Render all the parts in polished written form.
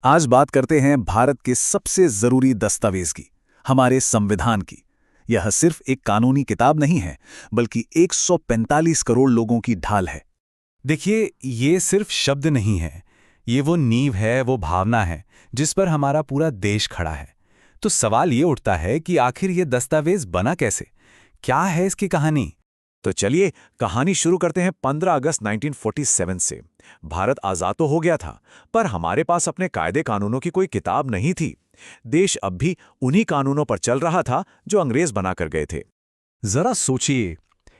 आज बात करते हैं भारत के सबसे जरूरी दस्तावेज की, हमारे संविधान की। यह सिर्फ एक कानूनी किताब नहीं है, बल्कि 145 करोड़ लोगों की ढाल है। देखिए, ये सिर्फ शब्द नहीं है। ये वो नींव है, वो भावना है जिस पर हमारा पूरा देश खड़ा है। तो सवाल ये उठता है कि आखिर ये दस्तावेज बना कैसे? क्या है इसकी कहानी? तो चलिए कहानी शुरू करते हैं 15 अगस्त 1947 से। भारत आजाद तो हो गया था, पर हमारे पास अपने कायदे कानूनों की कोई किताब नहीं थी। देश अब भी उन्हीं कानूनों पर चल रहा था जो अंग्रेज बनाकर गए थे। जरा सोचिए,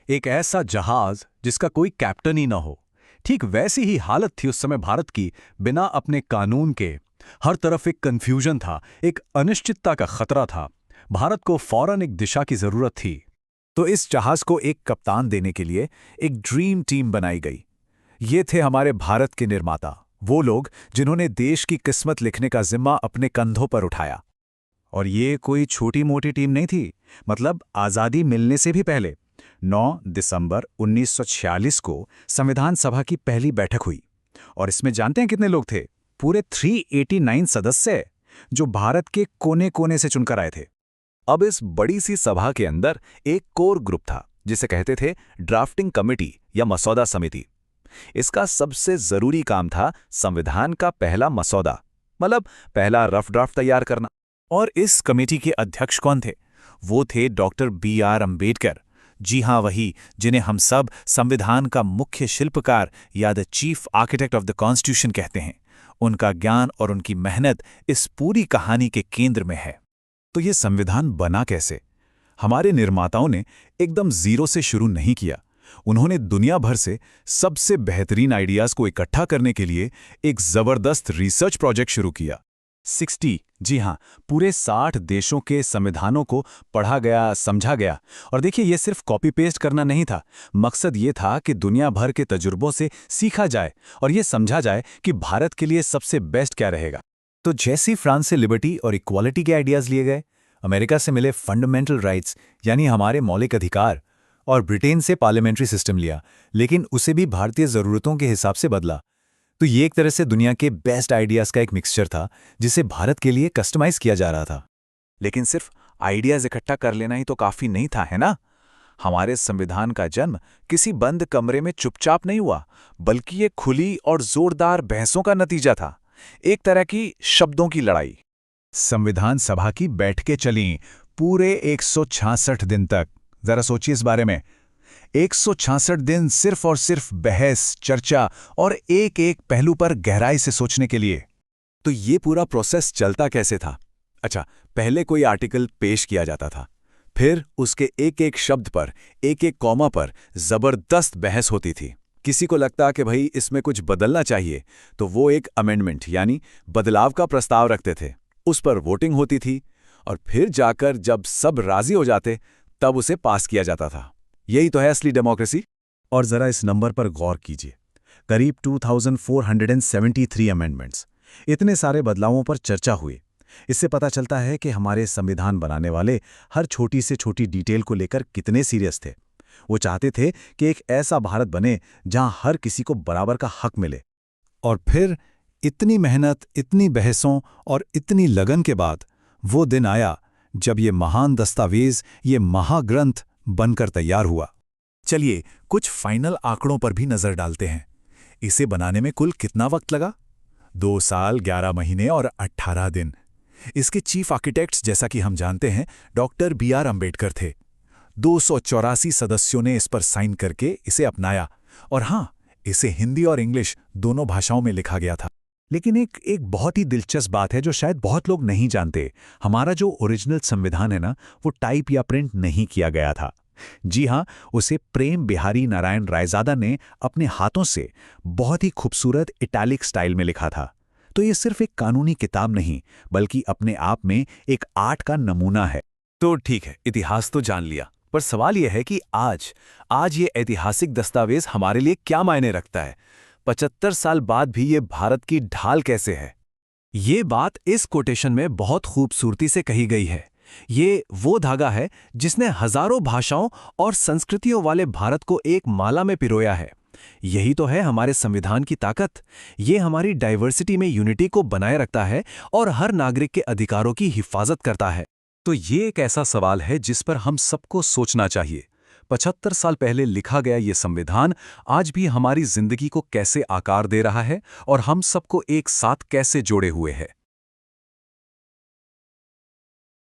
एक ऐसा जहाज जिसका कोई कैप्टन ही ना हो। ठीक वैसी ही हालत थी उस समय भारत की, बिना अपने कानून के। हर तरफ एक कन्फ्यूजन था, एक अनिश्चितता का खतरा था। भारत को फौरन एक दिशा की जरूरत थी। तो इस जहाज को एक कप्तान देने के लिए एक ड्रीम टीम बनाई गई। ये थे हमारे भारत के निर्माता, वो लोग जिन्होंने देश की किस्मत लिखने का जिम्मा अपने कंधों पर उठाया। और ये कोई छोटी मोटी टीम नहीं थी। मतलब आज़ादी मिलने से भी पहले 9 दिसंबर 1946 को संविधान सभा की पहली बैठक हुई। और इसमें जानते हैं कितने लोग थे? पूरे 389 सदस्य, जो भारत के कोने कोने से चुनकर आए थे। अब इस बड़ी सी सभा के अंदर एक कोर ग्रुप था, जिसे कहते थे ड्राफ्टिंग कमेटी या मसौदा समिति। इसका सबसे जरूरी काम था संविधान का पहला मसौदा, मतलब पहला रफ ड्राफ्ट तैयार करना। और इस कमेटी के अध्यक्ष कौन थे? वो थे डॉक्टर बी.आर. अम्बेडकर। जी हाँ, वही जिन्हें हम सब संविधान का मुख्य शिल्पकार या the chief architect of the constitution कहते हैं। उनका ज्ञान और उनकी मेहनत इस पूरी कहानी के केंद्र में है। तो ये संविधान बना कैसे? हमारे निर्माताओं ने एकदम जीरो से शुरू नहीं किया। उन्होंने दुनिया भर से सबसे बेहतरीन आइडियाज को इकट्ठा करने के लिए एक जबरदस्त रिसर्च प्रोजेक्ट शुरू किया। 60, जी हाँ, पूरे 60 देशों के संविधानों को पढ़ा गया, समझा गया। और देखिए, ये सिर्फ कॉपी पेस्ट करना नहीं था। मकसद ये था कि दुनिया भर के तजुर्बों से सीखा जाए और ये समझा जाए कि भारत के लिए सबसे बेस्ट क्या रहेगा। तो जैसे फ्रांस से लिबर्टी और इक्वालिटी के आइडियाज लिए गए, अमेरिका से मिले फंडामेंटल राइट्स यानी हमारे मौलिक अधिकार, और ब्रिटेन से पार्लियामेंट्री सिस्टम लिया, लेकिन उसे भी भारतीय ज़रूरतों के हिसाब से बदला। तो ये एक तरह से दुनिया के बेस्ट आइडियाज़ का एक मिक्सचर था, जिसे भारत के लिए कस्टमाइज किया जा रहा था। लेकिन सिर्फ आइडियाज़ इकट्ठा कर लेना ही तो काफ़ी नहीं था, है ना? हमारे संविधान का जन्म किसी बंद कमरे में चुपचाप नहीं हुआ, बल्कि ये खुली और जोरदार बहसों का नतीजा था। एक तरह की शब्दों की लड़ाई। संविधान सभा की बैठकें चलीं पूरे 166 दिन तक। जरा सोचिए इस बारे में। 166 दिन सिर्फ और सिर्फ बहस, चर्चा और एक एक पहलू पर गहराई से सोचने के लिए। तो ये पूरा प्रोसेस चलता कैसे था? अच्छा, पहले कोई आर्टिकल पेश किया जाता था, फिर उसके एक एक शब्द पर, एक एक कॉमा पर जबरदस्त बहस होती थी। किसी को लगता कि भाई इसमें कुछ बदलना चाहिए, तो वो एक अमेंडमेंट यानी बदलाव का प्रस्ताव रखते थे। उस पर वोटिंग होती थी और फिर जाकर जब सब राजी हो जाते, तब उसे पास किया जाता था। यही तो है असली डेमोक्रेसी। और जरा इस नंबर पर गौर कीजिए, करीब 2473 अमेंडमेंट्स। इतने सारे बदलावों पर चर्चा हुई। इससे पता चलता है कि हमारे संविधान बनाने वाले हर छोटी से छोटी डिटेल को लेकर कितने सीरियस थे। वो चाहते थे कि एक ऐसा भारत बने जहां हर किसी को बराबर का हक मिले। और फिर इतनी मेहनत, इतनी बहसों और इतनी लगन के बाद वो दिन आया जब ये महान दस्तावेज, ये महाग्रंथ बनकर तैयार हुआ। चलिए कुछ फाइनल आंकड़ों पर भी नजर डालते हैं। इसे बनाने में कुल कितना वक्त लगा? 2 साल 11 महीने और 18 दिन। इसके चीफ आर्किटेक्ट्स, जैसा कि हम जानते हैं, डॉक्टर बी.आर. अम्बेडकर थे। 284 सदस्यों ने इस पर साइन करके इसे अपनाया। और हाँ, इसे हिंदी और इंग्लिश दोनों भाषाओं में लिखा गया था। लेकिन एक बहुत ही दिलचस्प बात है जो शायद बहुत लोग नहीं जानते। हमारा जो ओरिजिनल संविधान है ना, वो टाइप या प्रिंट नहीं किया गया था। जी हाँ, उसे प्रेम बिहारी नारायण रायजादा ने अपने हाथों से बहुत ही खूबसूरत इटैलिक स्टाइल में लिखा था। तो ये सिर्फ एक कानूनी किताब नहीं, बल्कि अपने आप में एक आर्ट का नमूना है। तो ठीक है, इतिहास तो जान लिया, पर सवाल यह है कि आज ये ऐतिहासिक दस्तावेज हमारे लिए क्या मायने रखता है? 75 साल बाद भी ये भारत की ढाल कैसे है? ये बात इस कोटेशन में बहुत खूबसूरती से कही गई है। ये वो धागा है जिसने हजारों भाषाओं और संस्कृतियों वाले भारत को एक माला में पिरोया है। यही तो है हमारे संविधान की ताकत। ये हमारी डाइवर्सिटी में यूनिटी को बनाए रखता है और हर नागरिक के अधिकारों की हिफाजत करता है। तो ये एक ऐसा सवाल है जिस पर हम सबको सोचना चाहिए। 75 साल पहले लिखा गया ये संविधान आज भी हमारी जिंदगी को कैसे आकार दे रहा है और हम सबको एक साथ कैसे जोड़े हुए है।